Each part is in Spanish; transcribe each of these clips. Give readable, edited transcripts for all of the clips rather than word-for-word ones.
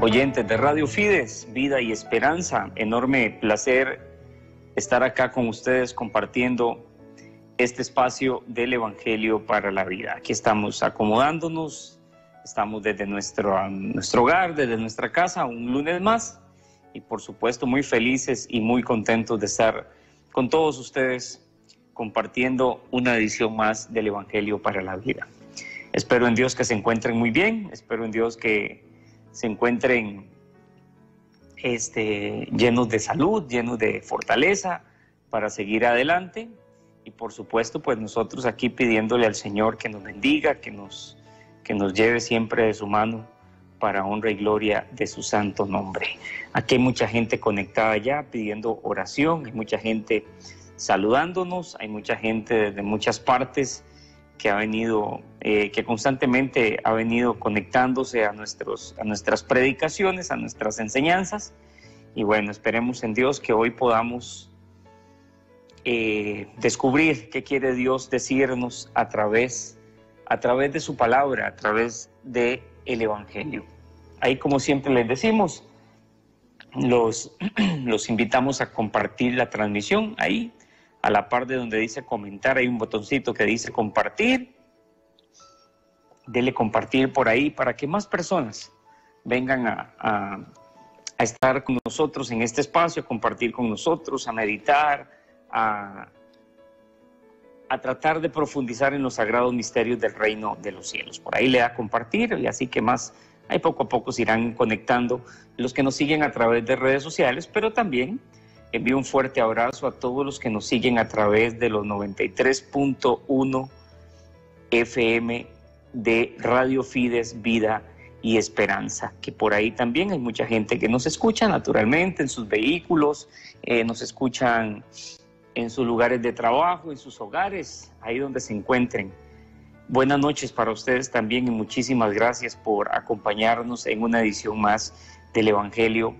Oyentes de Radio Fides, Vida y Esperanza, enorme placer estar acá con ustedes compartiendo este espacio del Evangelio para la vida. Aquí estamos acomodándonos, estamos desde nuestro hogar, desde nuestra casa, un lunes más, y por supuesto muy felices y muy contentos de estar con todos ustedes compartiendo una edición más del Evangelio para la vida. Espero en Dios que se encuentren muy bien, espero en Dios que se encuentren llenos de salud, llenos de fortaleza para seguir adelante. Y por supuesto, pues nosotros aquí pidiéndole al Señor que nos bendiga, que nos lleve siempre de su mano para honra y gloria de su santo nombre. Aquí hay mucha gente conectada ya pidiendo oración, hay mucha gente saludándonos, hay mucha gente desde muchas partes que ha venido, que constantemente ha venido conectándose a nuestras predicaciones, a nuestras enseñanzas. Y bueno, esperemos en Dios que hoy podamos descubrir qué quiere Dios decirnos a través de su palabra, a través del Evangelio. Ahí, como siempre les decimos, los invitamos a compartir la transmisión. Ahí, a la par de donde dice comentar, hay un botoncito que dice compartir. Dele compartir por ahí para que más personas vengan a estar con nosotros en este espacio, a compartir con nosotros, a meditar, a tratar de profundizar en los sagrados misterios del reino de los cielos. Por ahí le da compartir, y así que más, ahí poco a poco se irán conectando los que nos siguen a través de redes sociales, pero también envío un fuerte abrazo a todos los que nos siguen a través de los 93.1 FM de Radio Fides, Vida y Esperanza, que por ahí también hay mucha gente que nos escucha naturalmente en sus vehículos, nos escuchan en sus lugares de trabajo, en sus hogares, ahí donde se encuentren. Buenas noches para ustedes también y muchísimas gracias por acompañarnos en una edición más del Evangelio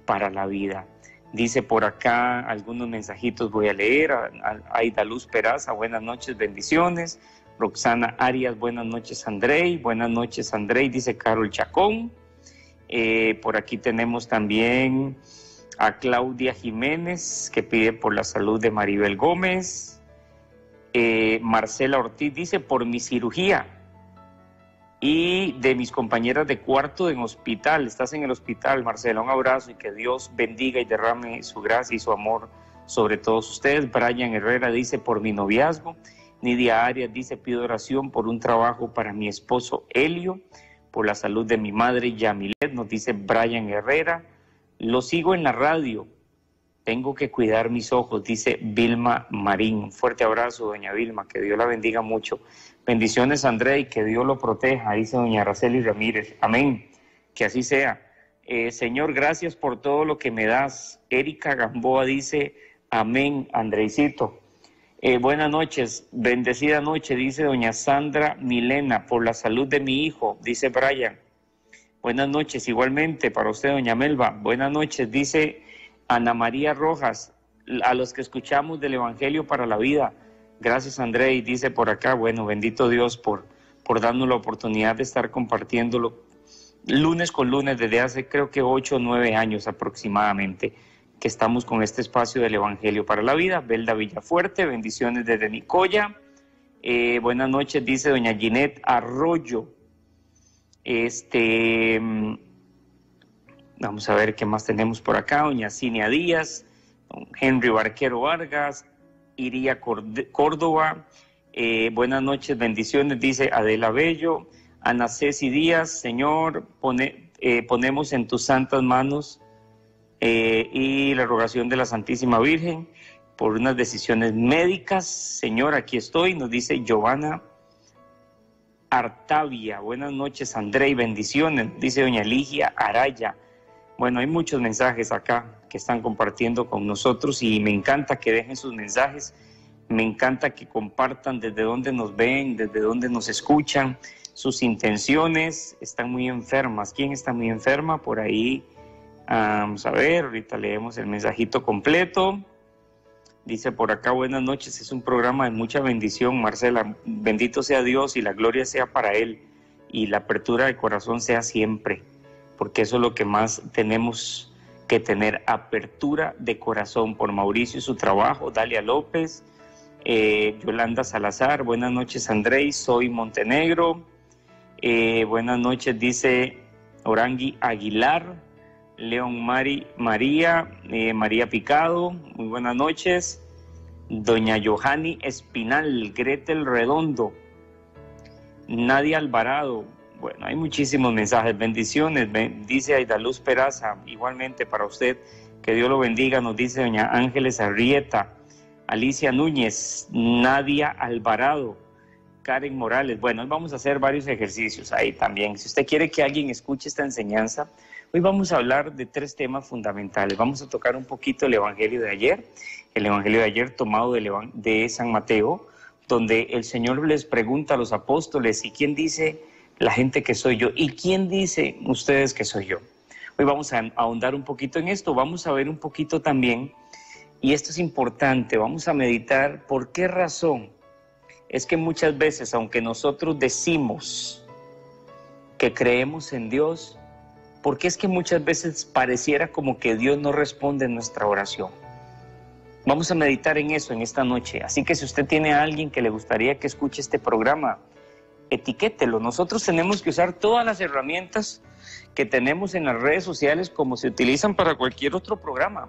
para la vida. Dice por acá algunos mensajitos, voy a leer. Aida Luz Peraza, buenas noches, bendiciones. Roxana Arias, buenas noches, Andrei. Buenas noches, Andrei, dice Carol Chacón. Por aquí tenemos también a Claudia Jiménez, que pide por la salud de Maribel Gómez. Marcela Ortiz dice, por mi cirugía y de mis compañeras de cuarto en hospital. Estás en el hospital, Marcela, un abrazo y que Dios bendiga y derrame su gracia y su amor sobre todos ustedes. Brian Herrera dice, por mi noviazgo. Nidia Arias dice, pido oración por un trabajo para mi esposo Helio, por la salud de mi madre Yamilet, nos dice Brian Herrera. Lo sigo en la radio, tengo que cuidar mis ojos, dice Vilma Marín. Un fuerte abrazo, doña Vilma, que Dios la bendiga mucho. Bendiciones, André, y que Dios lo proteja, dice doña Araceli Ramírez. Amén, que así sea. Señor, gracias por todo lo que me das. Erika Gamboa dice, amén, Andreicito. Buenas noches, bendecida noche, dice doña Sandra Milena, por la salud de mi hijo, dice Brian. Buenas noches, igualmente para usted, doña Melba. Buenas noches, dice Ana María Rojas, a los que escuchamos del Evangelio para la vida. Gracias, André, y dice por acá, bueno, bendito Dios por darnos la oportunidad de estar compartiéndolo lunes con lunes desde hace creo que 8 o 9 años aproximadamente que estamos con este espacio del Evangelio para la Vida. Belda Villafuerte, bendiciones desde Nicoya. Buenas noches, dice doña Ginette Arroyo. Vamos a ver qué más tenemos por acá. Doña Cinia Díaz, don Henry Barquero Vargas, Iría Córdoba. Buenas noches, bendiciones, dice Adela Bello. Ana Ceci Díaz, Señor, ponemos en tus santas manos y la rogación de la Santísima Virgen por unas decisiones médicas. Señor, aquí estoy, nos dice Giovanna Artavia. Buenas noches, André, y bendiciones, dice doña Ligia Araya. Bueno, hay muchos mensajes acá que están compartiendo con nosotros y me encanta que dejen sus mensajes, me encanta que compartan desde dónde nos ven, desde dónde nos escuchan, sus intenciones. Están muy enfermas. ¿Quién está muy enferma? Por ahí, vamos a ver, ahorita leemos el mensajito completo. Dice por acá, buenas noches, es un programa de mucha bendición, Marcela, bendito sea Dios y la gloria sea para Él y la apertura de corazón sea siempre, porque eso es lo que más tenemos que tener, apertura de corazón. Por Mauricio y su trabajo, Dalia López, Yolanda Salazar, buenas noches Andrés, soy Montenegro, buenas noches, dice Orangui Aguilar, León María Picado, muy buenas noches. Doña Johanny Espinal, Gretel Redondo, Nadia Alvarado. Bueno, hay muchísimos mensajes, bendiciones, dice Aidaluz Peraza, igualmente para usted, que Dios lo bendiga, nos dice doña Ángeles Arrieta, Alicia Núñez, Nadia Alvarado, Karen Morales. Bueno, hoy vamos a hacer varios ejercicios ahí también. Si usted quiere que alguien escuche esta enseñanza, hoy vamos a hablar de 3 temas fundamentales. Vamos a tocar un poquito el Evangelio de ayer tomado de San Mateo, donde el Señor les pregunta a los apóstoles, ¿y quién dice la gente que soy yo? ¿Y quién dice ustedes que soy yo? Hoy vamos a ahondar un poquito en esto, vamos a ver un poquito también, y esto es importante, vamos a meditar por qué razón es que muchas veces, aunque nosotros decimos que creemos en Dios, ¿por qué es que muchas veces pareciera como que Dios no responde en nuestra oración? Vamos a meditar en eso en esta noche, así que si usted tiene a alguien que le gustaría que escuche este programa, etiquételo. Nosotros tenemos que usar todas las herramientas que tenemos en las redes sociales como se utilizan para cualquier otro programa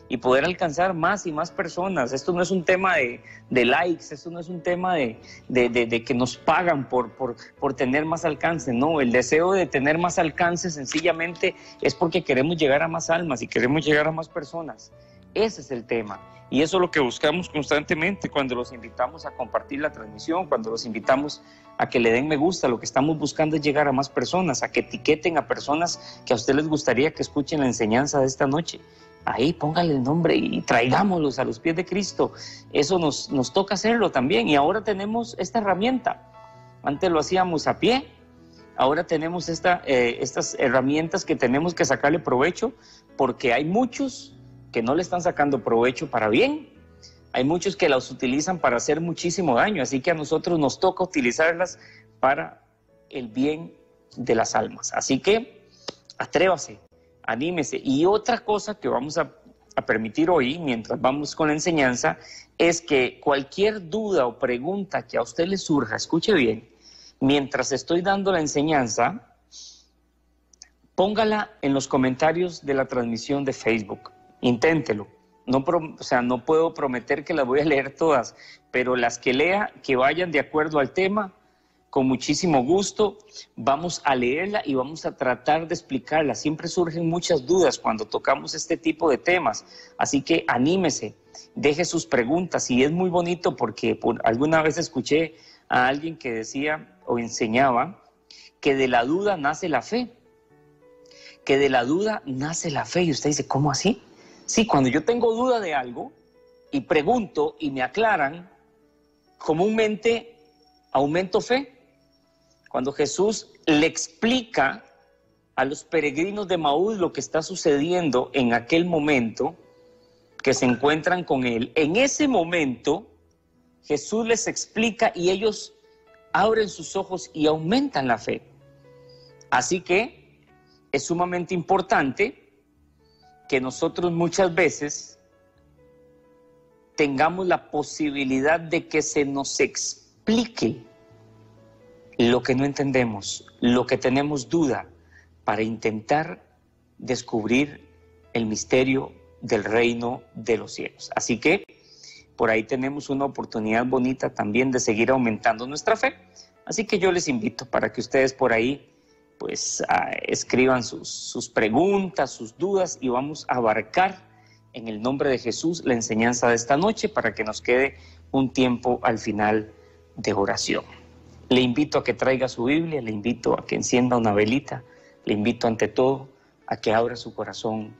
y poder alcanzar más y más personas. Esto no es un tema de likes, esto no es un tema de que nos pagan por tener más alcance, no, el deseo de tener más alcance sencillamente es porque queremos llegar a más almas y queremos llegar a más personas. Ese es el tema. Y eso es lo que buscamos constantemente cuando los invitamos a compartir la transmisión, cuando los invitamos a que le den me gusta. Lo que estamos buscando es llegar a más personas, a que etiqueten a personas que a ustedes les gustaría que escuchen la enseñanza de esta noche. Ahí póngale el nombre y traigámoslos a los pies de Cristo. Eso nos toca hacerlo también. Y ahora tenemos esta herramienta. Antes lo hacíamos a pie. Ahora tenemos estas herramientas que tenemos que sacarle provecho, porque hay muchos que no le están sacando provecho para bien. Hay muchos que las utilizan para hacer muchísimo daño, así que a nosotros nos toca utilizarlas para el bien de las almas. Así que atrévase, anímese. Y otra cosa que vamos a permitir hoy, mientras vamos con la enseñanza, es que cualquier duda o pregunta que a usted le surja, escuche bien, mientras estoy dando la enseñanza, póngala en los comentarios de la transmisión de Facebook. Inténtelo. No puedo prometer que las voy a leer todas, pero las que lea, que vayan de acuerdo al tema, con muchísimo gusto vamos a leerla y vamos a tratar de explicarla. Siempre surgen muchas dudas cuando tocamos este tipo de temas, así que anímese, deje sus preguntas. Y es muy bonito porque alguna vez escuché a alguien que decía o enseñaba que de la duda nace la fe, que de la duda nace la fe. Y usted dice, ¿cómo así? Sí, cuando yo tengo duda de algo y pregunto y me aclaran, comúnmente aumento fe. Cuando Jesús le explica a los peregrinos de Maús lo que está sucediendo en aquel momento, que se encuentran con él, en ese momento Jesús les explica y ellos abren sus ojos y aumentan la fe. Así que es sumamente importante que nosotros muchas veces tengamos la posibilidad de que se nos explique lo que no entendemos, lo que tenemos duda, para intentar descubrir el misterio del reino de los cielos. Así que por ahí tenemos una oportunidad bonita también de seguir aumentando nuestra fe. Así que yo les invito para que ustedes por ahí pues escriban sus preguntas, sus dudas, y vamos a abarcar en el nombre de Jesús la enseñanza de esta noche para que nos quede un tiempo al final de oración. Le invito a que traiga su Biblia, le invito a que encienda una velita, le invito ante todo a que abra su corazón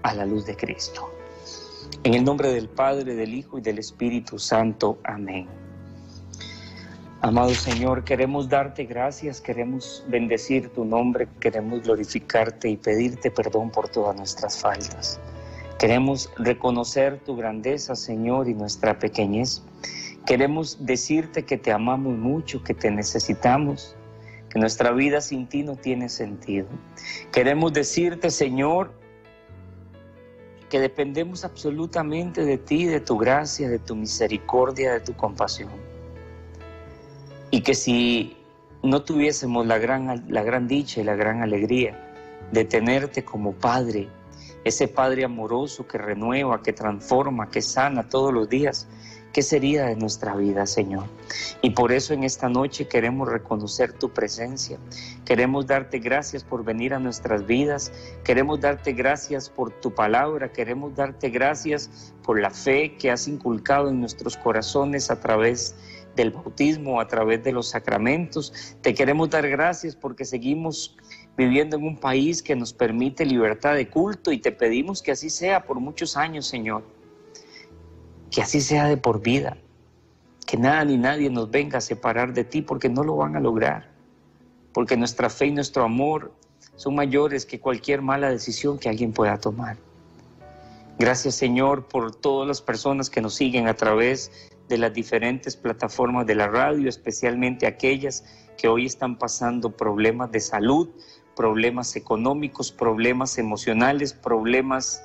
a la luz de Cristo. En el nombre del Padre, del Hijo y del Espíritu Santo. Amén. Amado Señor, queremos darte gracias, queremos bendecir tu nombre, queremos glorificarte y pedirte perdón por todas nuestras faltas. Queremos reconocer tu grandeza, Señor, y nuestra pequeñez. Queremos decirte que te amamos mucho, que te necesitamos, que nuestra vida sin ti no tiene sentido. Queremos decirte, Señor, que dependemos absolutamente de ti, de tu gracia, de tu misericordia, de tu compasión. Y que si no tuviésemos la gran dicha y la gran alegría de tenerte como Padre, ese Padre amoroso que renueva, que transforma, que sana todos los días, ¿qué sería de nuestra vida, Señor? Y por eso en esta noche queremos reconocer tu presencia, queremos darte gracias por venir a nuestras vidas, queremos darte gracias por tu palabra, queremos darte gracias por la fe que has inculcado en nuestros corazones a través del bautismo, a través de los sacramentos. Te queremos dar gracias porque seguimos viviendo en un país que nos permite libertad de culto, y te pedimos que así sea por muchos años, Señor. Que así sea de por vida, que nada ni nadie nos venga a separar de ti, porque no lo van a lograr, porque nuestra fe y nuestro amor son mayores que cualquier mala decisión que alguien pueda tomar. Gracias, Señor, por todas las personas que nos siguen a través de las diferentes plataformas de la radio, especialmente aquellas que hoy están pasando problemas de salud, problemas económicos, problemas emocionales, problemas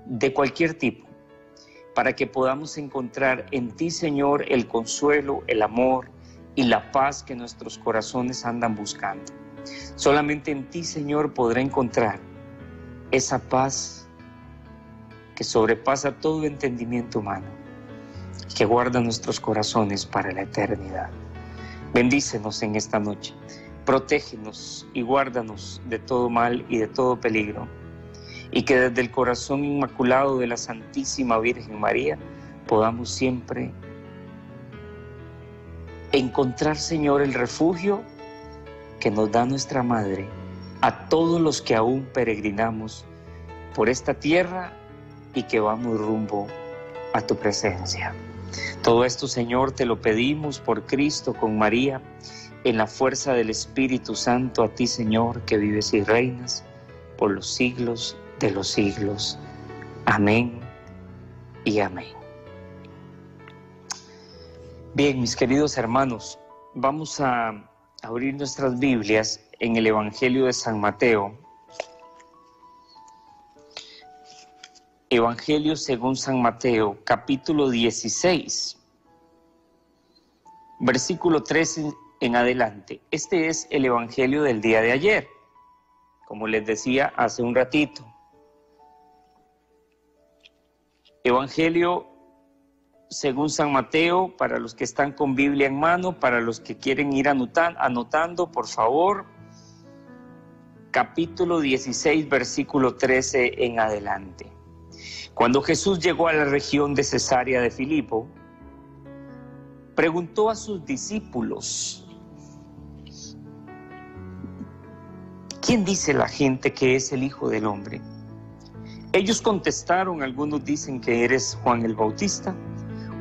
de cualquier tipo, para que podamos encontrar en ti, Señor, el consuelo, el amor y la paz que nuestros corazones andan buscando. Solamente en ti, Señor, podrá encontrar esa paz que sobrepasa todo entendimiento humano, que guarda nuestros corazones para la eternidad. Bendícenos en esta noche, protégenos y guárdanos de todo mal y de todo peligro, y que desde el corazón inmaculado de la Santísima Virgen María podamos siempre encontrar, Señor, el refugio que nos da nuestra Madre a todos los que aún peregrinamos por esta tierra y que vamos rumbo a tu presencia. Todo esto, Señor, te lo pedimos por Cristo, con María, en la fuerza del Espíritu Santo, a ti, Señor, que vives y reinas por los siglos de los siglos. Amén y amén. Bien, mis queridos hermanos, vamos a abrir nuestras Biblias en el Evangelio de San Mateo. Evangelio según San Mateo, capítulo 16, versículo 13 en adelante. Este es el Evangelio del día de ayer, como les decía hace un ratito. Evangelio según San Mateo, para los que están con Biblia en mano, para los que quieren ir anotando, por favor, capítulo 16, versículo 13 en adelante. Cuando Jesús llegó a la región de Cesarea de Filipo, preguntó a sus discípulos: ¿quién dice la gente que es el Hijo del Hombre? Ellos contestaron: algunos dicen que eres Juan el Bautista,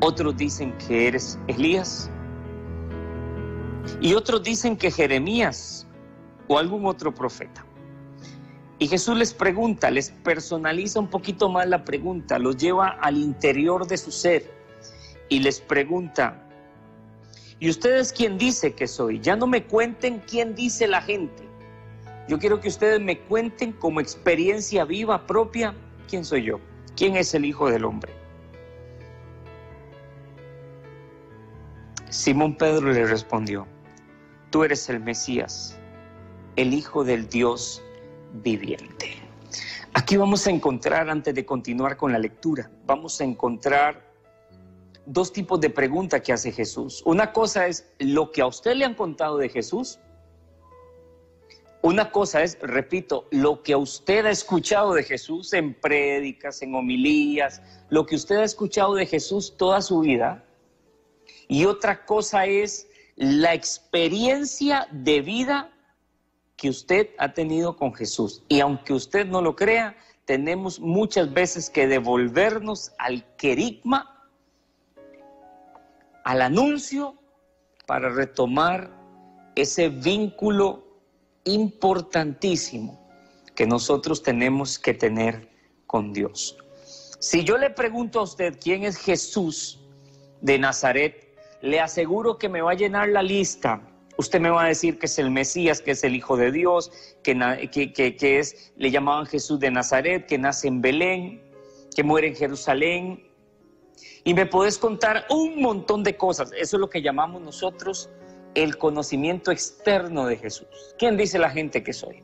otros dicen que eres Elías, y otros dicen que Jeremías o algún otro profeta. Y Jesús les pregunta, les personaliza un poquito más la pregunta, los lleva al interior de su ser y les pregunta: ¿y ustedes quién dice que soy? Ya no me cuenten quién dice la gente, Yo quiero que ustedes me cuenten como experiencia viva propia quién soy yo, quién es el Hijo del Hombre. Simón Pedro le respondió: tú eres el Mesías, el Hijo del Dios viviente. Aquí vamos a encontrar, antes de continuar con la lectura, vamos a encontrar dos tipos de preguntas que hace Jesús. Una cosa es lo que a usted le han contado de Jesús. Una cosa es, repito, lo que usted ha escuchado de Jesús en prédicas, en homilías, lo que usted ha escuchado de Jesús toda su vida. Y otra cosa es la experiencia de vida que usted ha tenido con Jesús. Y aunque usted no lo crea, tenemos muchas veces que devolvernos al querigma, al anuncio, para retomar ese vínculo importantísimo que nosotros tenemos que tener con Dios. Si yo le pregunto a usted quién es Jesús de Nazaret, le aseguro que me va a llenar la lista. Usted me va a decir que es el Mesías, que es el Hijo de Dios, que es, le llamaban Jesús de Nazaret, que nace en Belén, que muere en Jerusalén. Y me podés contar un montón de cosas. Eso es lo que llamamos nosotros el conocimiento externo de Jesús. ¿Quién dice la gente que soy?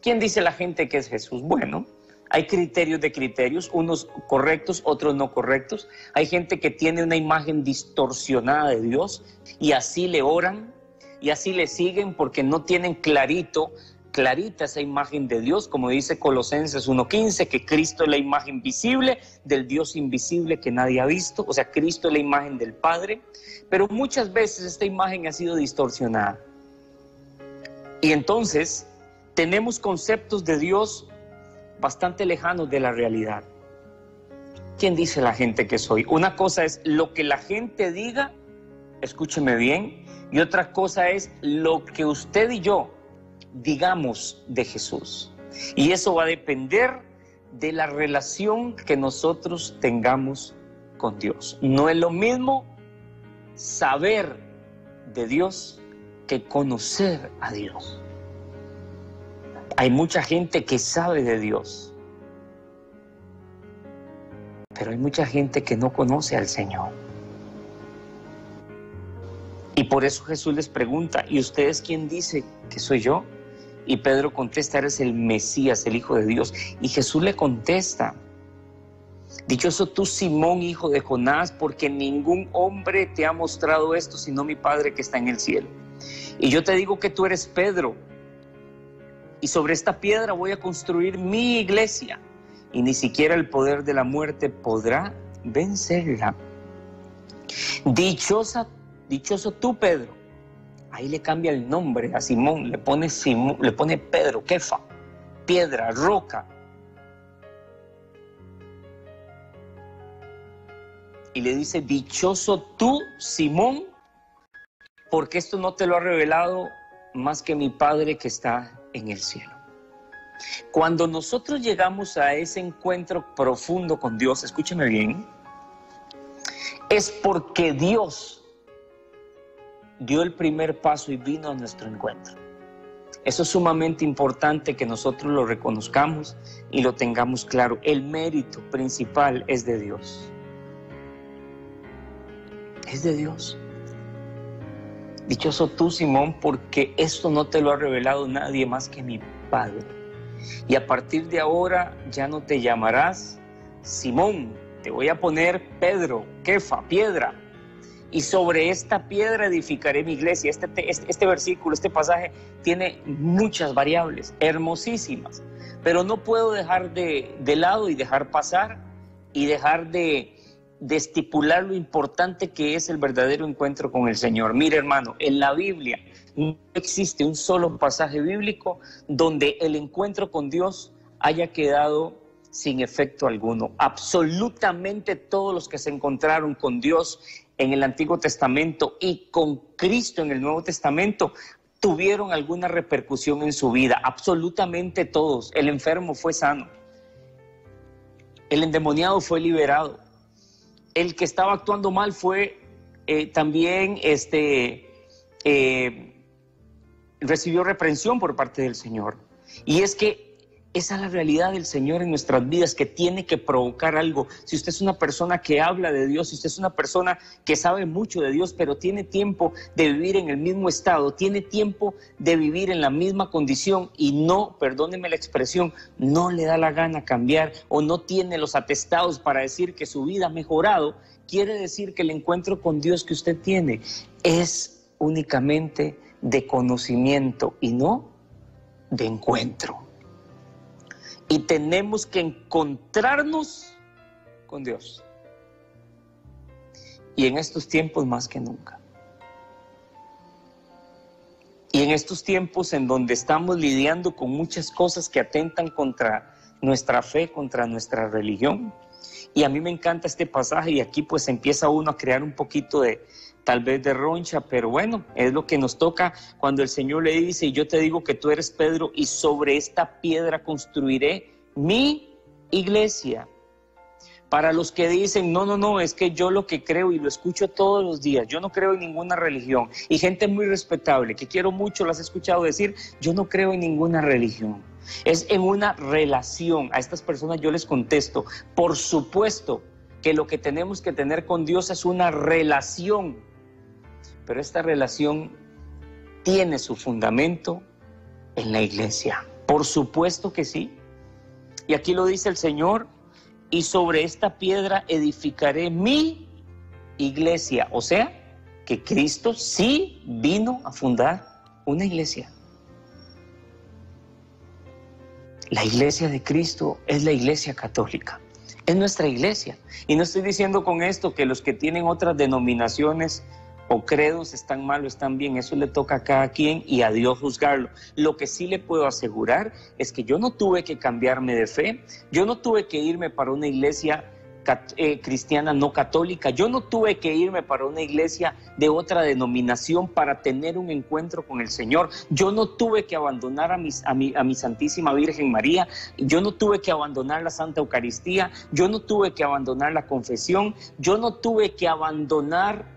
¿Quién dice la gente que es Jesús? Bueno, hay criterios de criterios, unos correctos, otros no correctos. Hay gente que tiene una imagen distorsionada de Dios y así le oran y así le siguen porque no tienen clarita esa imagen de Dios, como dice Colosenses 1:15, que Cristo es la imagen visible del Dios invisible que nadie ha visto. O sea, Cristo es la imagen del Padre, pero muchas veces esta imagen ha sido distorsionada. Y entonces tenemos conceptos de Dios bastante lejanos de la realidad. ¿Quién dice la gente que soy? Una cosa es lo que la gente diga, escúcheme bien, y otra cosa es lo que usted y yo digamos de Jesús. Y eso va a depender de la relación que nosotros tengamos con Dios. No es lo mismo saber de Dios que conocer a Dios. Hay mucha gente que sabe de Dios, pero hay mucha gente que no conoce al Señor. Y por eso Jesús les pregunta: ¿y ustedes quién dice que soy yo? Y Pedro contesta: eres el Mesías, el Hijo de Dios. Y Jesús le contesta: dichoso tú, Simón, hijo de Jonás, porque ningún hombre te ha mostrado esto, sino mi Padre que está en el cielo. Y yo te digo que tú eres Pedro, y sobre esta piedra voy a construir mi iglesia, y ni siquiera el poder de la muerte podrá vencerla. Dichoso tú, Pedro. Ahí le cambia el nombre a Simón, le pone Pedro, Kefa, piedra, roca. Y le dice: dichoso tú, Simón, porque esto no te lo ha revelado más que mi Padre que está en el cielo. Cuando nosotros llegamos a ese encuentro profundo con Dios, escúcheme bien, es porque Dios dio el primer paso y vino a nuestro encuentro. Eso es sumamente importante que nosotros lo reconozcamos y lo tengamos claro. El mérito principal es de Dios. Es de Dios. Dichoso tú, Simón, porque esto no te lo ha revelado nadie más que mi Padre. Y a partir de ahora ya no te llamarás Simón, te voy a poner Pedro, Kefa, piedra. Y sobre esta piedra edificaré mi iglesia. Este versículo, este pasaje tiene muchas variables, hermosísimas. Pero no puedo dejar de lado y dejar pasar y dejar de estipular lo importante que es el verdadero encuentro con el Señor. Mire, hermano, en la Biblia no existe un solo pasaje bíblico donde el encuentro con Dios haya quedado sin efecto alguno. Absolutamente todos los que se encontraron con Dios en el Antiguo Testamento y con Cristo en el Nuevo Testamento tuvieron alguna repercusión en su vida. Absolutamente todos. El enfermo fue sano. El endemoniado fue liberado. El que estaba actuando mal fue también recibió reprensión por parte del Señor. Y es que esa es la realidad del Señor en nuestras vidas, que tiene que provocar algo. Si usted es una persona que habla de Dios, si usted es una persona que sabe mucho de Dios, pero tiene tiempo de vivir en el mismo estado, tiene tiempo de vivir en la misma condición y no, perdóneme la expresión, no le da la gana cambiar o no tiene los atestados para decir que su vida ha mejorado, quiere decir que el encuentro con Dios que usted tiene es únicamente de conocimiento y no de encuentro. Y tenemos que encontrarnos con Dios. Y en estos tiempos más que nunca. Y en estos tiempos en donde estamos lidiando con muchas cosas que atentan contra nuestra fe, contra nuestra religión. Y a mí me encanta este pasaje y aquí pues empieza uno a crear un poquito de, tal vez de roncha, pero bueno, es lo que nos toca cuando el Señor le dice, y yo te digo que tú eres Pedro y sobre esta piedra construiré mi iglesia. Para los que dicen, no, es que yo lo que creo y lo escucho todos los días, yo no creo en ninguna religión. Y gente muy respetable, que quiero mucho, las he escuchado decir, yo no creo en ninguna religión. Es en una relación. A estas personas yo les contesto, por supuesto que lo que tenemos que tener con Dios es una relación. Pero esta relación tiene su fundamento en la iglesia. Por supuesto que sí. Y aquí lo dice el Señor, y sobre esta piedra edificaré mi iglesia. O sea, que Cristo sí vino a fundar una iglesia. La iglesia de Cristo es la iglesia católica. Es nuestra iglesia. Y no estoy diciendo con esto que los que tienen otras denominaciones o credos están mal o están bien. Eso le toca a cada quien y a Dios juzgarlo. Lo que sí le puedo asegurar es que yo no tuve que cambiarme de fe. Yo no tuve que irme para una iglesia cristiana no católica. Yo no tuve que irme para una iglesia de otra denominación para tener un encuentro con el Señor. Yo no tuve que abandonar a mi Santísima Virgen María. Yo no tuve que abandonar la Santa Eucaristía. Yo no tuve que abandonar la confesión. Yo no tuve que abandonar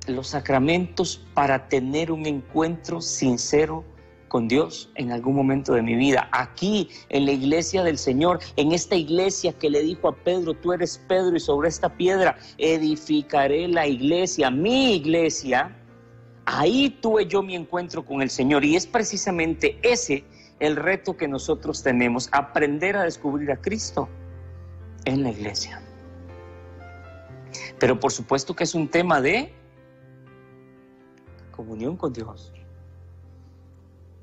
los sacramentos para tener un encuentro sincero con Dios en algún momento de mi vida. Aquí, en la iglesia del Señor, en esta iglesia que le dijo a Pedro, tú eres Pedro y sobre esta piedra edificaré la iglesia, mi iglesia. Ahí tuve yo mi encuentro con el Señor y es precisamente ese el reto que nosotros tenemos, aprender a descubrir a Cristo en la iglesia. Pero por supuesto que es un tema de comunión con Dios.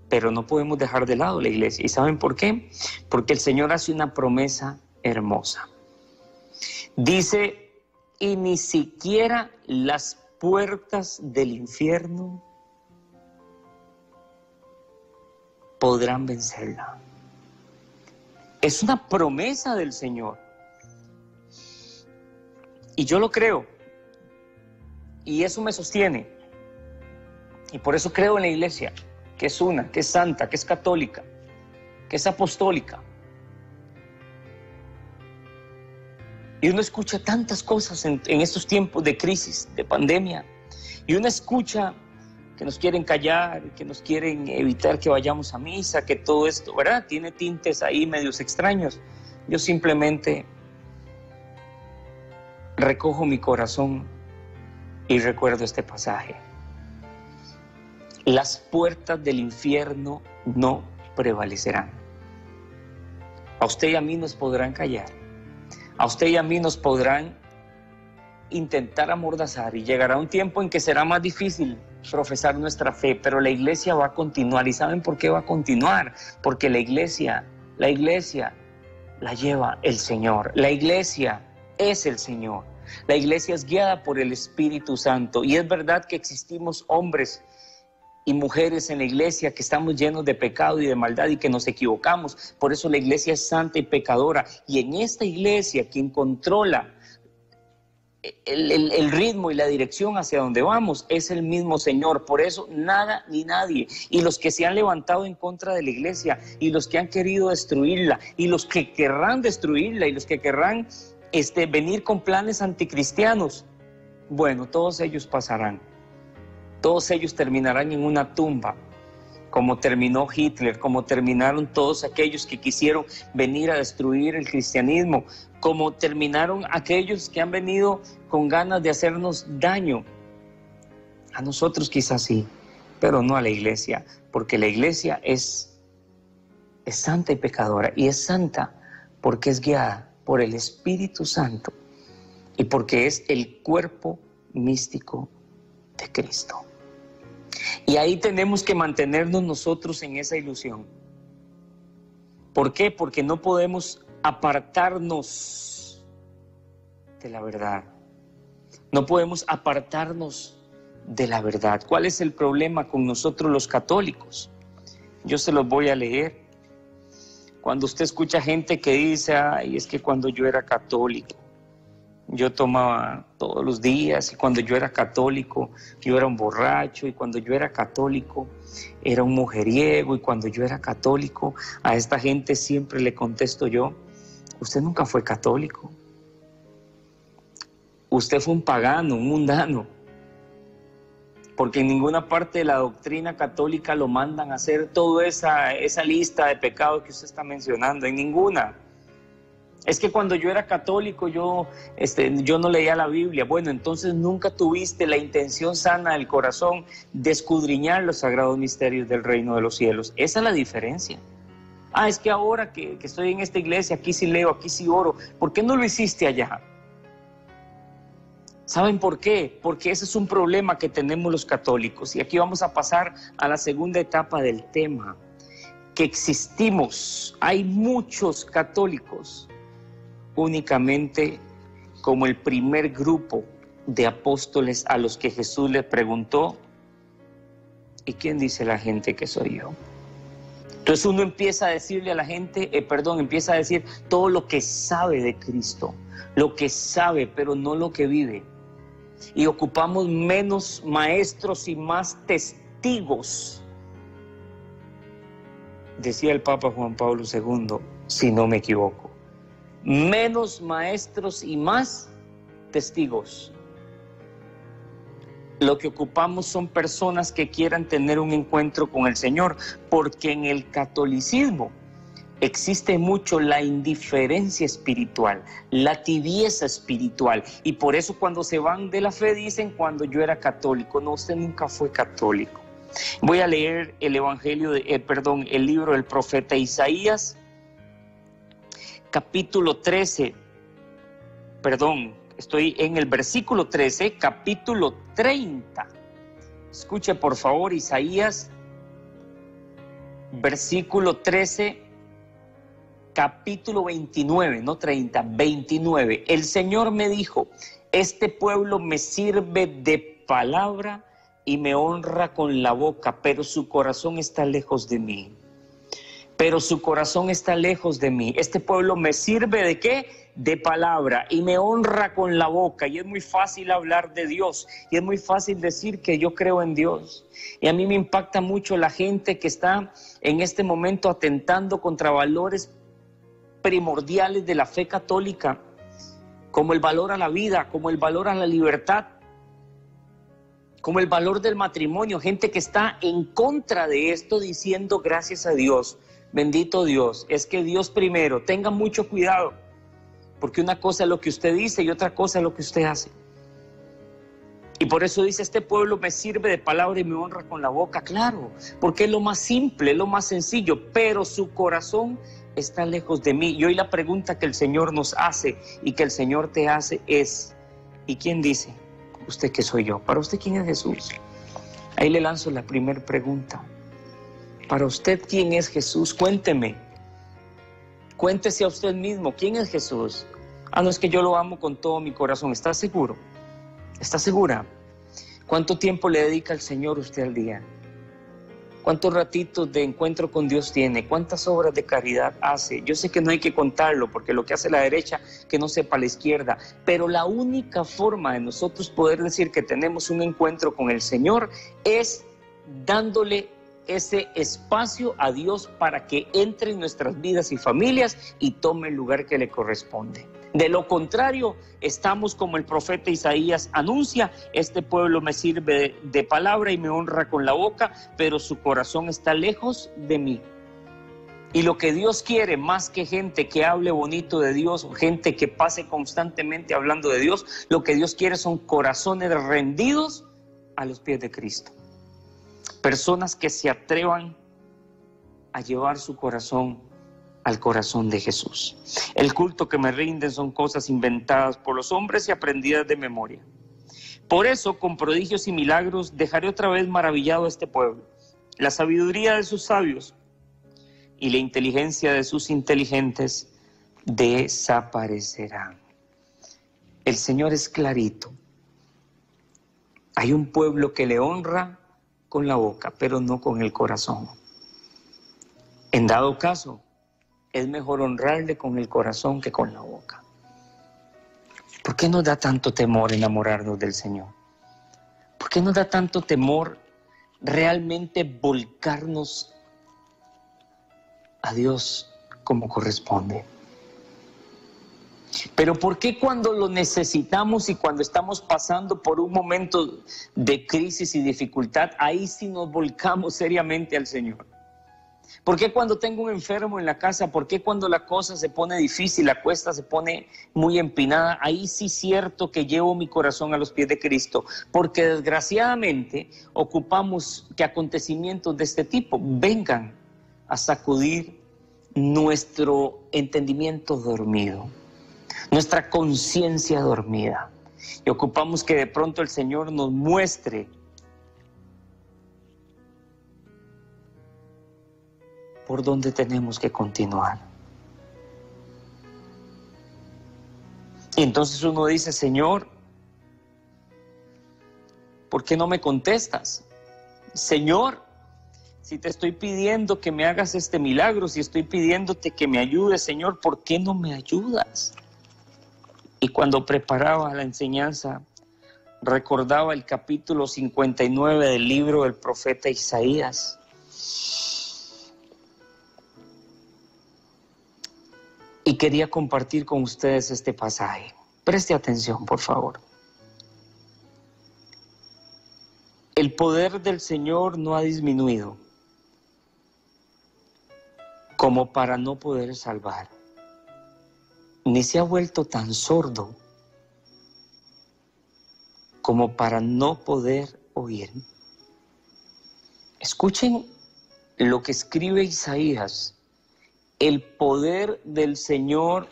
Pero no podemos dejar de lado la iglesia. ¿Y saben por qué? Porque el Señor hace una promesa hermosa. Dice, y ni siquiera las puertas del infierno podrán vencerla. Es una promesa del Señor. Y yo lo creo. Y eso me sostiene. Y por eso creo en la iglesia, que es una, que es santa, que es católica, que es apostólica. Y uno escucha tantas cosas en estos tiempos de crisis, de pandemia. Y uno escucha que nos quieren callar, que nos quieren evitar que vayamos a misa, que todo esto, ¿verdad? Tiene tintes ahí medios extraños. Yo simplemente recojo mi corazón y recuerdo este pasaje. Las puertas del infierno no prevalecerán. A usted y a mí nos podrán callar. A usted y a mí nos podrán intentar amordazar y llegará un tiempo en que será más difícil profesar nuestra fe, pero la iglesia va a continuar. ¿Y saben por qué va a continuar? Porque la iglesia la lleva el Señor. La iglesia es el Señor. La iglesia es guiada por el Espíritu Santo. Y es verdad que existimos hombres y mujeres en la iglesia que estamos llenos de pecado y de maldad y que nos equivocamos. Por eso la iglesia es santa y pecadora. Y en esta iglesia quien controla el ritmo y la dirección hacia donde vamos es el mismo Señor. Por eso nada ni nadie, y los que se han levantado en contra de la iglesia y los que han querido destruirla y los que querrán destruirla y los que querrán venir con planes anticristianos, bueno, todos ellos pasarán. Todos ellos terminarán en una tumba como terminó Hitler, como terminaron todos aquellos que quisieron venir a destruir el cristianismo, como terminaron aquellos que han venido con ganas de hacernos daño. A nosotros quizás sí, pero no a la iglesia, porque la iglesia es santa y pecadora, y es santa porque es guiada por el Espíritu Santo y porque es el cuerpo místico de Cristo. Y ahí tenemos que mantenernos nosotros en esa ilusión. ¿Por qué? Porque no podemos apartarnos de la verdad. No podemos apartarnos de la verdad. ¿Cuál es el problema con nosotros los católicos? Yo se los voy a leer. Cuando usted escucha gente que dice, ay, es que cuando yo era católico, yo tomaba todos los días, y cuando yo era católico, yo era un borracho, y cuando yo era católico, era un mujeriego, y cuando yo era católico, a esta gente siempre le contesto yo, usted nunca fue católico. Usted fue un pagano, un mundano, porque en ninguna parte de la doctrina católica lo mandan a hacer toda esa lista de pecados que usted está mencionando, en ninguna. Es que cuando yo era católico yo no leía la Biblia. Bueno, entonces nunca tuviste la intención sana del corazón de escudriñar los sagrados misterios del reino de los cielos. Esa es la diferencia. Es que ahora que estoy en esta iglesia, aquí sí leo, aquí sí oro. ¿Por qué no lo hiciste allá? ¿Saben por qué? Porque ese es un problema que tenemos los católicos. Y aquí vamos a pasar a la segunda etapa del tema. Que existimos, hay muchos católicos únicamente como el primer grupo de apóstoles a los que Jesús le preguntó, ¿y quién dice la gente que soy yo? Entonces uno empieza a decirle a la gente, empieza a decir todo lo que sabe de Cristo, lo que sabe, pero no lo que vive. Y ocupamos menos maestros y más testigos, decía el Papa Juan Pablo II, si no me equivoco. Menos maestros y más testigos. Lo que ocupamos son personas que quieran tener un encuentro con el Señor, porque en el catolicismo existe mucho la indiferencia espiritual, la tibieza espiritual, y por eso cuando se van de la fe dicen, cuando yo era católico. No, usted nunca fue católico. Voy a leer el el libro del profeta Isaías, capítulo 13, estoy en el versículo 13, capítulo 30. Escuche por favor, Isaías, versículo 13, capítulo 29, no 30, 29. El Señor me dijo, este pueblo me sirve de palabra y me honra con la boca, pero su corazón está lejos de mí. Pero su corazón está lejos de mí. Este pueblo me sirve ¿de qué? De palabra y me honra con la boca. Y es muy fácil hablar de Dios y es muy fácil decir que yo creo en Dios. Y a mí me impacta mucho la gente que está en este momento atentando contra valores primordiales de la fe católica, como el valor a la vida, como el valor a la libertad, como el valor del matrimonio. Gente que está en contra de esto diciendo gracias a Dios. Bendito Dios, es que Dios primero. Tenga mucho cuidado, porque una cosa es lo que usted dice y otra cosa es lo que usted hace. Y por eso dice, este pueblo me sirve de palabra y me honra con la boca. Claro, porque es lo más simple, es lo más sencillo, pero su corazón está lejos de mí. Y hoy la pregunta que el Señor nos hace y que el Señor te hace es, ¿y quién dice usted que soy yo? Para usted, ¿quién es Jesús? Ahí le lanzo la primera pregunta. Para usted, ¿quién es Jesús? Cuénteme. Cuéntese a usted mismo, ¿quién es Jesús? No, es que yo lo amo con todo mi corazón. ¿Está seguro? ¿Está segura? ¿Cuánto tiempo le dedica al Señor usted al día? ¿Cuántos ratitos de encuentro con Dios tiene? ¿Cuántas obras de caridad hace? Yo sé que no hay que contarlo, porque lo que hace la derecha, que no sepa la izquierda. Pero la única forma de nosotros poder decir que tenemos un encuentro con el Señor es dándole ese espacio a Dios para que entre en nuestras vidas y familias y tome el lugar que le corresponde. De lo contrario, estamos como el profeta Isaías anuncia: este pueblo me sirve de palabra y me honra con la boca, pero su corazón está lejos de mí. Y lo que Dios quiere, más que gente que hable bonito de Dios, o gente que pase constantemente hablando de Dios, lo que Dios quiere son corazones rendidos a los pies de Cristo. Personas que se atrevan a llevar su corazón al corazón de Jesús. El culto que me rinden son cosas inventadas por los hombres y aprendidas de memoria. Por eso, con prodigios y milagros, dejaré otra vez maravillado a este pueblo. La sabiduría de sus sabios y la inteligencia de sus inteligentes desaparecerán. El Señor es clarito. Hay un pueblo que le honra con la boca, pero no con el corazón. En dado caso, es mejor honrarle con el corazón que con la boca. ¿Por qué nos da tanto temor enamorarnos del Señor? ¿Por qué nos da tanto temor realmente volcarnos a Dios como corresponde? Pero ¿por qué cuando lo necesitamos y cuando estamos pasando por un momento de crisis y dificultad, ahí sí nos volcamos seriamente al Señor? ¿Por qué cuando tengo un enfermo en la casa? ¿Por qué cuando la cosa se pone difícil, la cuesta se pone muy empinada? Ahí sí es cierto que llevo mi corazón a los pies de Cristo, porque desgraciadamente ocupamos que acontecimientos de este tipo vengan a sacudir nuestro entendimiento dormido, nuestra conciencia dormida, y ocupamos que de pronto el Señor nos muestre por dónde tenemos que continuar. Y entonces uno dice: Señor, ¿por qué no me contestas? Señor, si te estoy pidiendo que me hagas este milagro, si estoy pidiéndote que me ayudes, Señor, ¿por qué no me ayudas? Y cuando preparaba la enseñanza, recordaba el capítulo 59 del libro del profeta Isaías. Y quería compartir con ustedes este pasaje. Preste atención, por favor. El poder del Señor no ha disminuido como para no poder salvar, ni se ha vuelto tan sordo como para no poder oír. Escuchen lo que escribe Isaías. El poder del Señor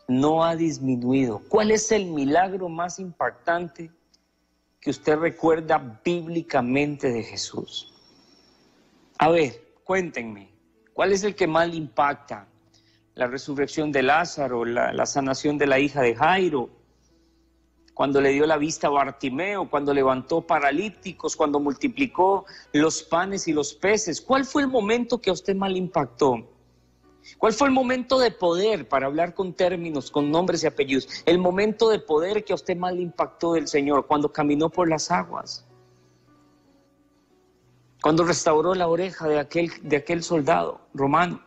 no ha disminuido. ¿Cuál es el milagro más impactante que usted recuerda bíblicamente de Jesús? A ver, cuéntenme, ¿cuál es el que más le impacta? La resurrección de Lázaro, la sanación de la hija de Jairo, cuando le dio la vista a Bartimeo, cuando levantó paralíticos, cuando multiplicó los panes y los peces. ¿Cuál fue el momento que a usted más le impactó? ¿Cuál fue el momento de poder, para hablar con términos, con nombres y apellidos? El momento de poder que a usted más le impactó del Señor, cuando caminó por las aguas, cuando restauró la oreja de aquel soldado romano.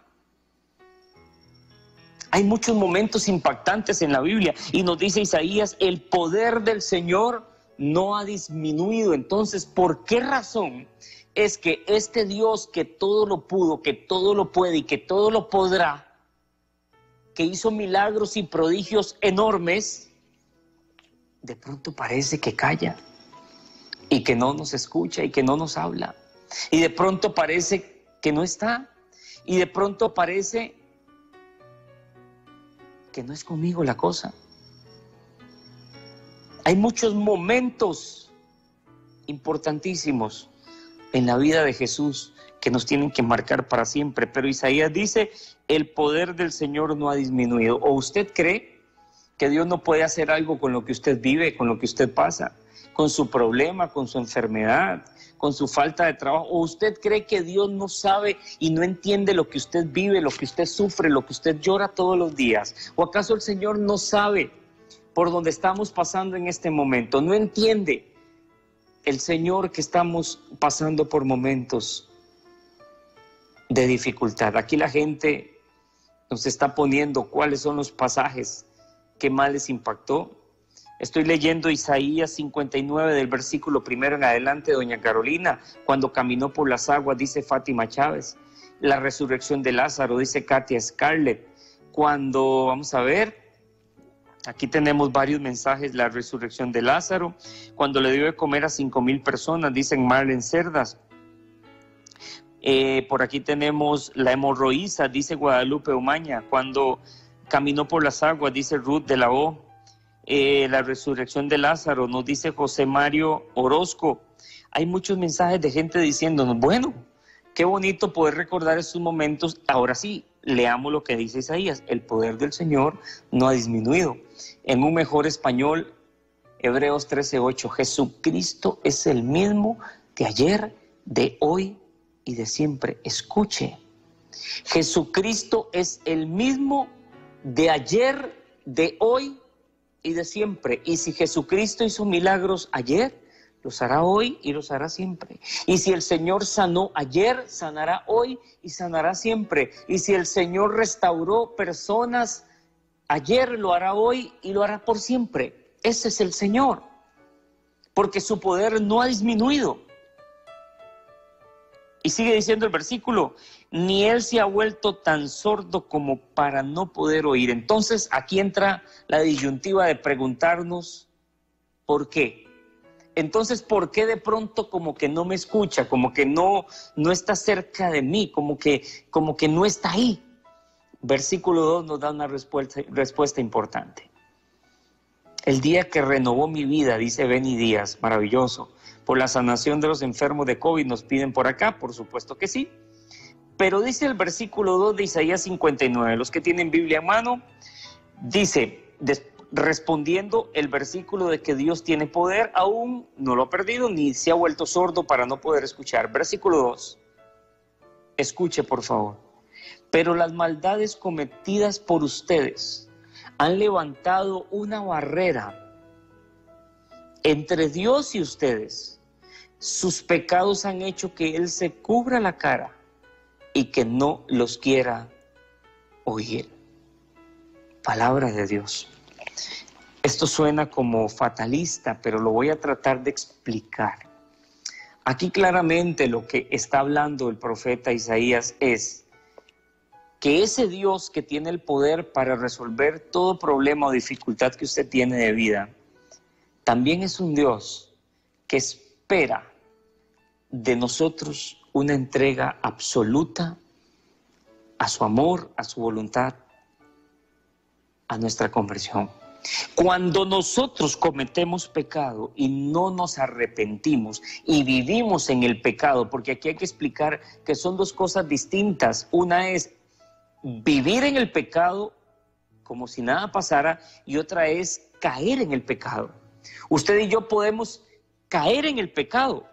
Hay muchos momentos impactantes en la Biblia y nos dice Isaías: el poder del Señor no ha disminuido. Entonces, ¿por qué razón es que este Dios que todo lo pudo, que todo lo puede y que todo lo podrá, que hizo milagros y prodigios enormes, de pronto parece que calla y que no nos escucha y que no nos habla? Y de pronto parece que no está, y de pronto parece que no es conmigo la cosa. Hay muchos momentos importantísimos en la vida de Jesús que nos tienen que marcar para siempre, pero Isaías dice: el poder del Señor no ha disminuido. ¿O usted cree que Dios no puede hacer algo con lo que usted vive, con lo que usted pasa, con su problema, con su enfermedad, con su falta de trabajo? ¿O usted cree que Dios no sabe y no entiende lo que usted vive, lo que usted sufre, lo que usted llora todos los días? ¿O acaso el Señor no sabe por dónde estamos pasando en este momento? ¿No entiende el Señor que estamos pasando por momentos de dificultad? Aquí la gente nos está poniendo cuáles son los pasajes ¿Qué más les impactó? Estoy leyendo Isaías 59 del versículo 1 en adelante, doña Carolina, cuando caminó por las aguas, dice Fátima Chávez. La resurrección de Lázaro, dice Katia Scarlett. Cuando, vamos a ver, aquí tenemos varios mensajes, la resurrección de Lázaro. Cuando le dio de comer a 5,000 personas, dicen Marlene Cerdas. Por aquí tenemos la hemorroísa, dice Guadalupe Umaña. Cuando caminó por las aguas, dice Ruth de la O. La resurrección de Lázaro, nos dice José Mario Orozco. Hay muchos mensajes de gente diciéndonos, bueno, qué bonito poder recordar estos momentos. Ahora sí, leamos lo que dice Isaías. El poder del Señor no ha disminuido. En un mejor español, Hebreos 13:8, Jesucristo es el mismo de ayer, de hoy y de siempre. Escuche, Jesucristo es el mismo de ayer, de hoy y de siempre. Y si Jesucristo hizo milagros ayer, los hará hoy y los hará siempre. Y si el Señor sanó ayer, sanará hoy y sanará siempre. Y si el Señor restauró personas ayer, lo hará hoy y lo hará por siempre. Ese es el Señor, porque su poder no ha disminuido. Y sigue diciendo el versículo, ni él se ha vuelto tan sordo como para no poder oír. Entonces aquí entra la disyuntiva de preguntarnos, ¿por qué? Entonces, ¿por qué de pronto como que no me escucha, como que no está cerca de mí, como que no está ahí? Versículo 2 nos da una respuesta importante. El día que renovó mi vida, dice Beni Díaz, maravilloso, por la sanación de los enfermos de COVID, nos piden por acá, por supuesto que sí. Pero dice el versículo 2 de Isaías 59, los que tienen Biblia en mano, dice, respondiendo el versículo de que Dios tiene poder, aún no lo ha perdido, ni se ha vuelto sordo para no poder escuchar. Versículo 2, escuche por favor. Pero las maldades cometidas por ustedes han levantado una barrera entre Dios y ustedes. Sus pecados han hecho que Él se cubra la cara y que no los quiera oír. Palabra de Dios. Esto suena como fatalista, pero lo voy a tratar de explicar. Aquí claramente lo que está hablando el profeta Isaías es que ese Dios que tiene el poder para resolver todo problema o dificultad que usted tiene de vida, también es un Dios que espera de nosotros una entrega absoluta a su amor, a su voluntad, a nuestra conversión. Cuando nosotros cometemos pecado y no nos arrepentimos y vivimos en el pecado, porque aquí hay que explicar que son dos cosas distintas. Una es vivir en el pecado como si nada pasara y otra es caer en el pecado. Usted y yo podemos caer en el pecado.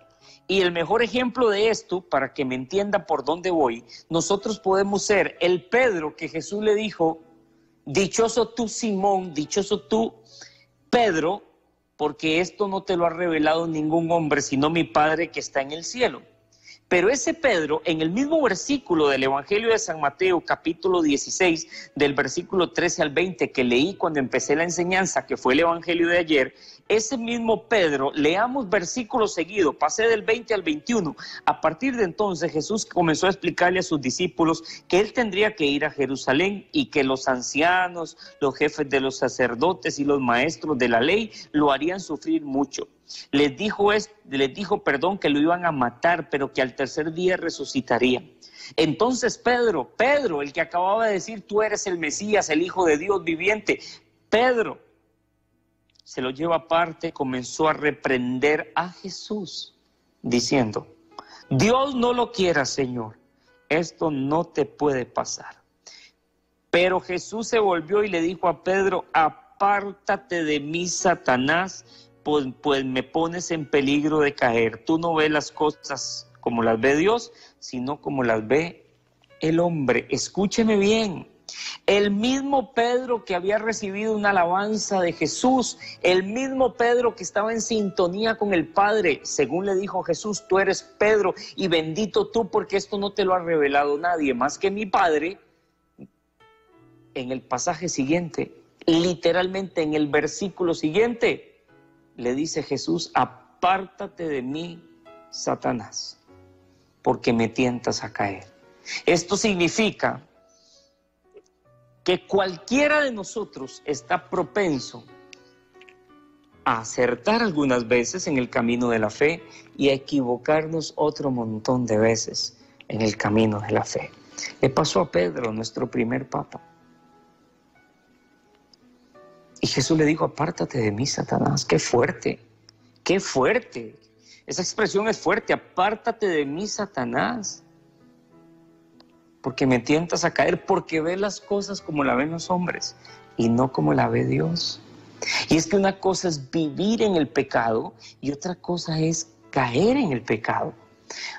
Y el mejor ejemplo de esto, para que me entienda por dónde voy, nosotros podemos ser el Pedro que Jesús le dijo, dichoso tú Simón, dichoso tú Pedro, porque esto no te lo ha revelado ningún hombre, sino mi Padre que está en el cielo. Pero ese Pedro, en el mismo versículo del Evangelio de San Mateo, capítulo 16, del versículo 13 al 20, que leí cuando empecé la enseñanza, que fue el Evangelio de ayer, ese mismo Pedro, leamos versículo seguido, pasé del 20 al 21. A partir de entonces Jesús comenzó a explicarle a sus discípulos que él tendría que ir a Jerusalén y que los ancianos, los jefes de los sacerdotes y los maestros de la ley lo harían sufrir mucho. Les dijo que lo iban a matar, pero que al tercer día resucitaría. Entonces Pedro, el que acababa de decir, tú eres el Mesías, el Hijo de Dios viviente, Pedro se lo lleva aparte, comenzó a reprender a Jesús, diciendo, Dios no lo quiera, Señor, esto no te puede pasar. Pero Jesús se volvió y le dijo a Pedro, apártate de mí, Satanás, pues me pones en peligro de caer. Tú no ves las cosas como las ve Dios, sino como las ve el hombre. Escúcheme bien. El mismo Pedro que había recibido una alabanza de Jesús, el mismo Pedro que estaba en sintonía con el Padre, según le dijo Jesús, tú eres Pedro y bendito tú porque esto no te lo ha revelado nadie más que mi Padre. En el pasaje siguiente, Literalmente en el versículo siguiente le dice Jesús: apártate de mí, Satanás, porque me tientas a caer. Esto significa que cualquiera de nosotros está propenso a acertar algunas veces en el camino de la fe y a equivocarnos otro montón de veces en el camino de la fe. Le pasó a Pedro, nuestro primer papa. Y Jesús le dijo: apártate de mí, Satanás. ¡Qué fuerte! ¡Qué fuerte! Esa expresión es fuerte: apártate de mí, Satanás, porque me tientas a caer, porque ves las cosas como la ven los hombres y no como la ve Dios. Y es que una cosa es vivir en el pecado y otra cosa es caer en el pecado.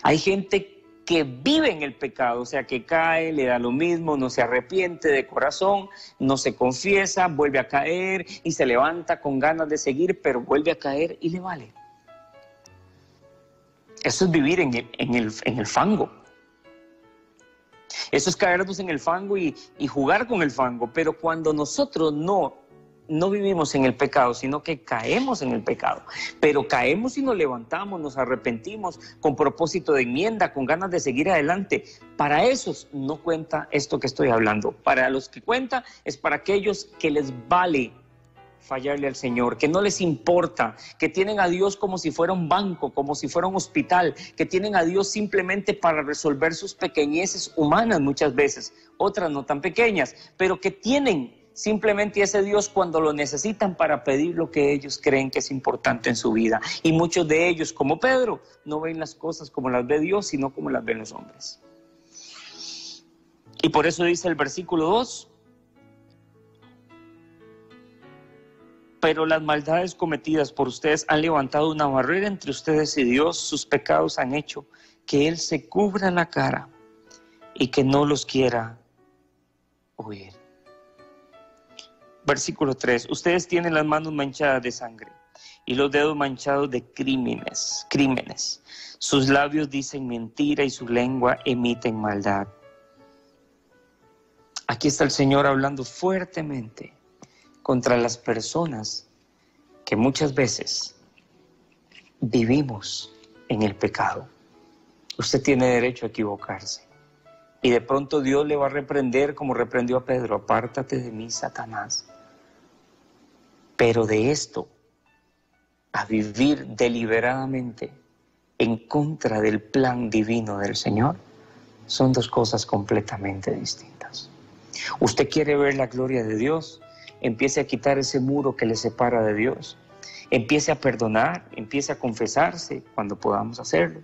Hay gente que vive en el pecado, o sea, que cae, le da lo mismo, no se arrepiente de corazón, no se confiesa, vuelve a caer y se levanta con ganas de seguir, pero vuelve a caer y le vale. Eso es vivir en el fango. Eso es caernos en el fango y jugar con el fango. Pero cuando nosotros no vivimos en el pecado, sino que caemos en el pecado, pero caemos y nos levantamos, nos arrepentimos con propósito de enmienda, con ganas de seguir adelante. Para esos no cuenta esto que estoy hablando. Para los que cuenta es para aquellos que les vale fallarle al Señor, que no les importa, que tienen a Dios como si fuera un banco, como si fuera un hospital, que tienen a Dios simplemente para resolver sus pequeñeces humanas muchas veces, otras no tan pequeñas, pero que tienen simplemente ese Dios cuando lo necesitan para pedir lo que ellos creen que es importante en su vida. Y muchos de ellos, como Pedro, no ven las cosas como las ve Dios, sino como las ven los hombres. Y por eso dice el versículo 2: pero las maldades cometidas por ustedes han levantado una barrera entre ustedes y Dios. Sus pecados han hecho que Él se cubra la cara y que no los quiera oír. Versículo 3: ustedes tienen las manos manchadas de sangre y los dedos manchados de crímenes. Sus labios dicen mentira y su lengua emiten maldad. Aquí está el Señor hablando fuertemente contra las personas que muchas veces vivimos en el pecado. Usted tiene derecho a equivocarse. Y de pronto Dios le va a reprender como reprendió a Pedro: apártate de mí, Satanás. Pero de esto a vivir deliberadamente en contra del plan divino del Señor son dos cosas completamente distintas. Usted quiere ver la gloria de Dios, empiece a quitar ese muro que le separa de Dios. Empiece a perdonar, empiece a confesarse cuando podamos hacerlo.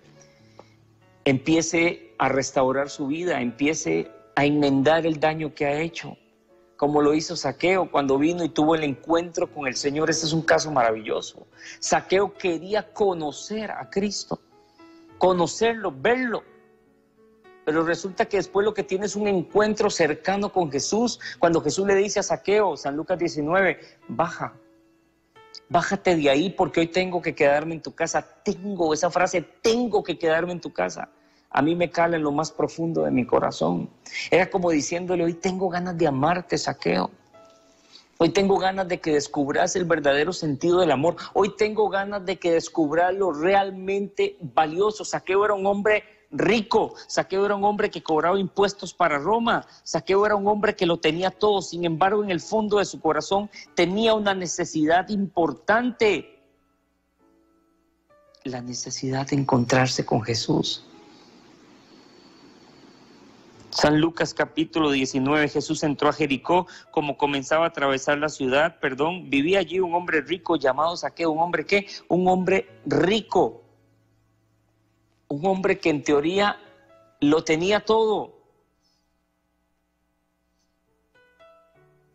Empiece a restaurar su vida, empiece a enmendar el daño que ha hecho, como lo hizo Zaqueo cuando vino y tuvo el encuentro con el Señor. Este es un caso maravilloso. Zaqueo quería conocer a Cristo, conocerlo, verlo. Pero resulta que después lo que tiene es un encuentro cercano con Jesús. Cuando Jesús le dice a Zaqueo, San Lucas 19, bájate de ahí porque hoy tengo que quedarme en tu casa. Esa frase, tengo que quedarme en tu casa, a mí me cala en lo más profundo de mi corazón. Era como diciéndole: hoy tengo ganas de amarte, Zaqueo. Hoy tengo ganas de que descubras el verdadero sentido del amor. Hoy tengo ganas de que descubras lo realmente valioso. Zaqueo era un hombre rico. Zaqueo era un hombre que cobraba impuestos para Roma. Zaqueo era un hombre que lo tenía todo. Sin embargo, en el fondo de su corazón tenía una necesidad importante: la necesidad de encontrarse con Jesús. San Lucas capítulo 19, Jesús entró a Jericó. Como comenzaba a atravesar la ciudad, vivía allí un hombre rico llamado Zaqueo. ¿Un hombre qué? Un hombre rico. Un hombre que en teoría lo tenía todo.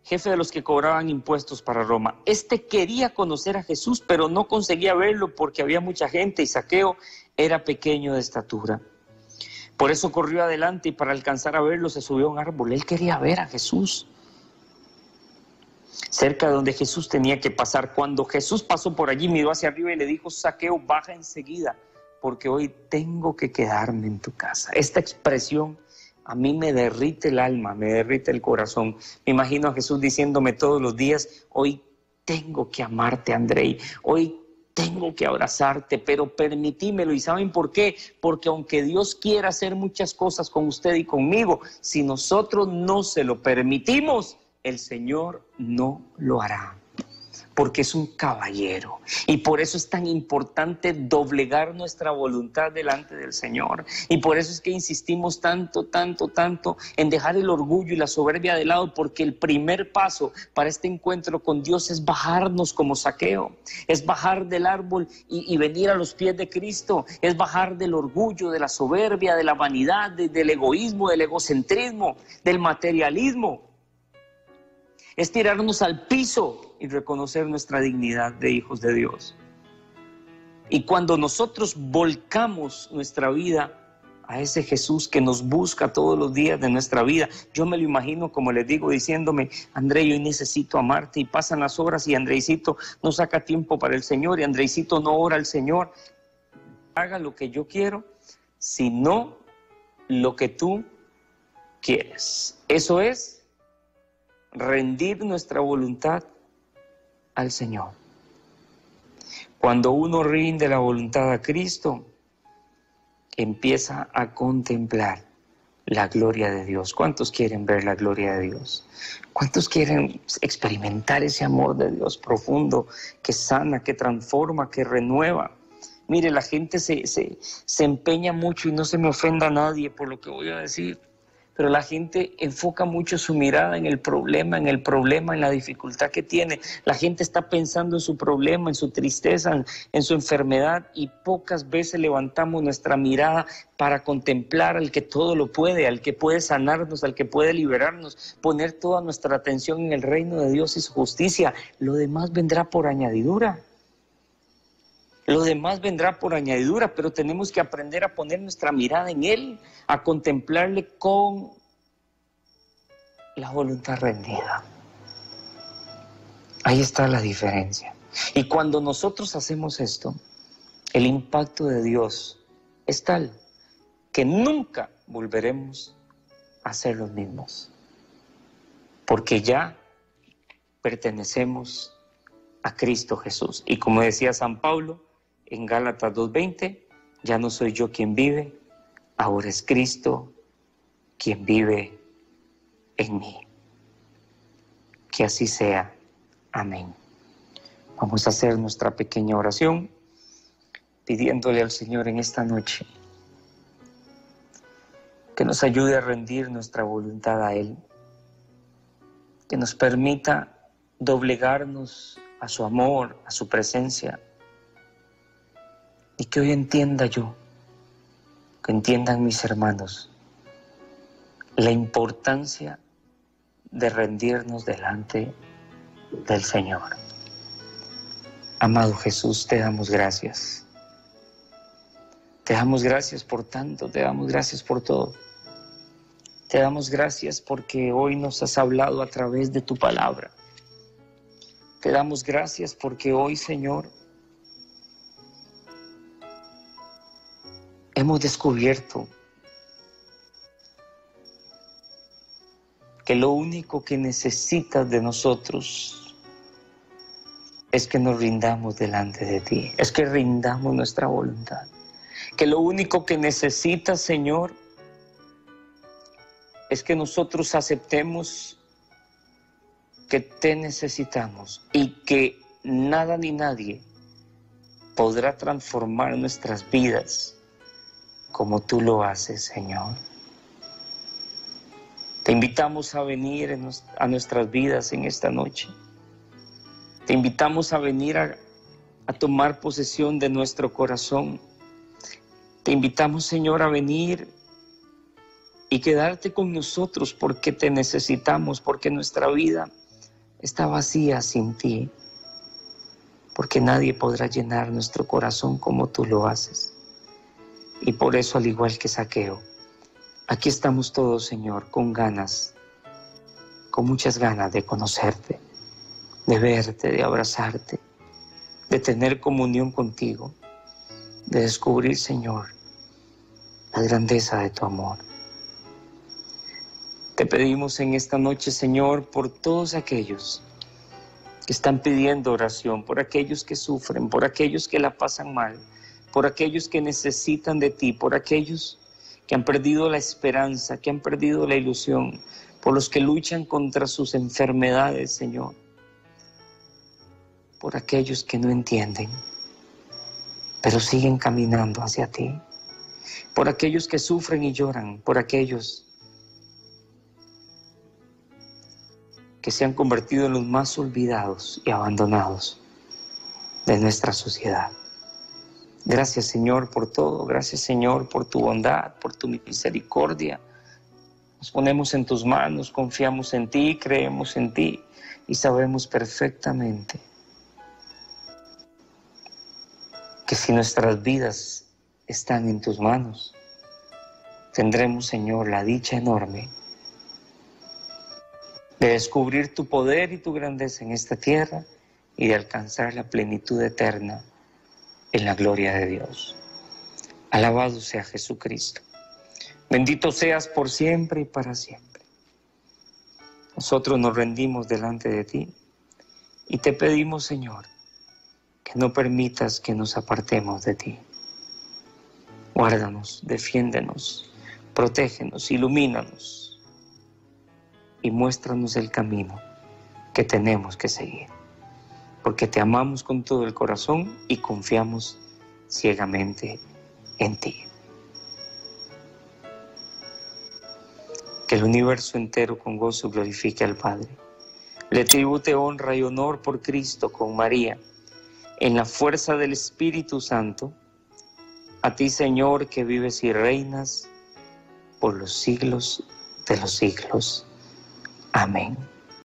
Jefe de los que cobraban impuestos para Roma. Este quería conocer a Jesús, pero no conseguía verlo porque había mucha gente y Zaqueo era pequeño de estatura. Por eso corrió adelante y para alcanzar a verlo se subió a un árbol. Él quería ver a Jesús. Cerca de donde Jesús tenía que pasar. Cuando Jesús pasó por allí, miró hacia arriba y le dijo: Zaqueo, baja enseguida, porque hoy tengo que quedarme en tu casa. Esta expresión a mí me derrite el alma, me derrite el corazón. Me imagino a Jesús diciéndome todos los días, hoy tengo que amarte, Andrei, hoy tengo que abrazarte, pero permitímelo. ¿Y saben por qué? Porque aunque Dios quiera hacer muchas cosas con usted y conmigo, si nosotros no se lo permitimos, el Señor no lo hará. Porque es un caballero. Y por eso es tan importante doblegar nuestra voluntad delante del Señor. Y por eso es que insistimos tanto en dejar el orgullo y la soberbia de lado, porque el primer paso para este encuentro con Dios es bajarnos como Zaqueo. Es bajar del árbol y venir a los pies de Cristo. Es bajar del orgullo, de la soberbia, de la vanidad, del egoísmo, del egocentrismo, del materialismo. Es tirarnos al piso y reconocer nuestra dignidad de hijos de Dios. Y cuando nosotros volcamos nuestra vida a ese Jesús que nos busca todos los días de nuestra vida, yo me lo imagino, como les digo, diciéndome, André, yo necesito amarte, y pasan las horas y Andreicito no saca tiempo para el Señor, y Andreicito no ora al Señor. Haga lo que yo quiero, sino lo que tú quieres. Eso es rendir nuestra voluntad al Señor. Cuando uno rinde la voluntad a Cristo, empieza a contemplar la gloria de Dios. ¿Cuántos quieren ver la gloria de Dios? ¿Cuántos quieren experimentar ese amor de Dios profundo, que sana, que transforma, que renueva? Mire, la gente se empeña mucho, y no se me ofenda a nadie por lo que voy a decir, pero la gente enfoca mucho su mirada en el problema, en la dificultad que tiene. La gente está pensando en su problema, en su tristeza, en su enfermedad, y pocas veces levantamos nuestra mirada para contemplar al que todo lo puede, al que puede sanarnos, al que puede liberarnos, poner toda nuestra atención en el reino de Dios y su justicia. Lo demás vendrá por añadidura. Lo demás vendrá por añadidura, pero tenemos que aprender a poner nuestra mirada en Él, a contemplarle con la voluntad rendida. Ahí está la diferencia. Y cuando nosotros hacemos esto, el impacto de Dios es tal que nunca volveremos a ser los mismos, porque ya pertenecemos a Cristo Jesús. Y como decía San Pablo en Gálatas 2:20, ya no soy yo quien vive, ahora es Cristo quien vive en mí. Que así sea. Amén. Vamos a hacer nuestra pequeña oración, pidiéndole al Señor en esta noche que nos ayude a rendir nuestra voluntad a Él, que nos permita doblegarnos a su amor, a su presencia, y que hoy entienda yo, que entiendan mis hermanos, la importancia de rendirnos delante del Señor. Amado Jesús, te damos gracias. Te damos gracias por tanto, te damos gracias por todo. Te damos gracias porque hoy nos has hablado a través de tu palabra. Te damos gracias porque hoy, Señor, hemos descubierto que lo único que necesitas de nosotros es que nos rindamos delante de ti, es que rindamos nuestra voluntad. Que lo único que necesitas, Señor, es que nosotros aceptemos que te necesitamos y que nada ni nadie podrá transformar nuestras vidas como tú lo haces, Señor. Te invitamos a venir a nuestras vidas en esta noche. Te invitamos a venir a tomar posesión de nuestro corazón. Te invitamos, Señor, a venir y quedarte con nosotros porque te necesitamos, porque nuestra vida está vacía sin ti, porque nadie podrá llenar nuestro corazón como tú lo haces. Y por eso, al igual que Zaqueo, aquí estamos todos, Señor, con ganas, con muchas ganas de conocerte, de verte, de abrazarte, de tener comunión contigo, de descubrir, Señor, la grandeza de tu amor. Te pedimos en esta noche, Señor, por todos aquellos que están pidiendo oración, por aquellos que sufren, por aquellos que la pasan mal, por aquellos que necesitan de ti, por aquellos que han perdido la esperanza, que han perdido la ilusión, por los que luchan contra sus enfermedades, Señor, por aquellos que no entienden, pero siguen caminando hacia ti, por aquellos que sufren y lloran, por aquellos que se han convertido en los más olvidados y abandonados de nuestra sociedad. Gracias, Señor, por todo. Gracias, Señor, por tu bondad, por tu misericordia. Nos ponemos en tus manos, confiamos en ti, creemos en ti y sabemos perfectamente que si nuestras vidas están en tus manos, tendremos, Señor, la dicha enorme de descubrir tu poder y tu grandeza en esta tierra y de alcanzar la plenitud eterna en la gloria de Dios. Alabado sea Jesucristo. Bendito seas por siempre y para siempre. Nosotros nos rendimos delante de ti y te pedimos, Señor, que no permitas que nos apartemos de ti. Guárdanos, defiéndenos, protégenos, ilumínanos y muéstranos el camino que tenemos que seguir, porque te amamos con todo el corazón y confiamos ciegamente en ti. Que el universo entero con gozo glorifique al Padre, le tribute honra y honor por Cristo con María, en la fuerza del Espíritu Santo, a ti, Señor, que vives y reinas por los siglos de los siglos. Amén.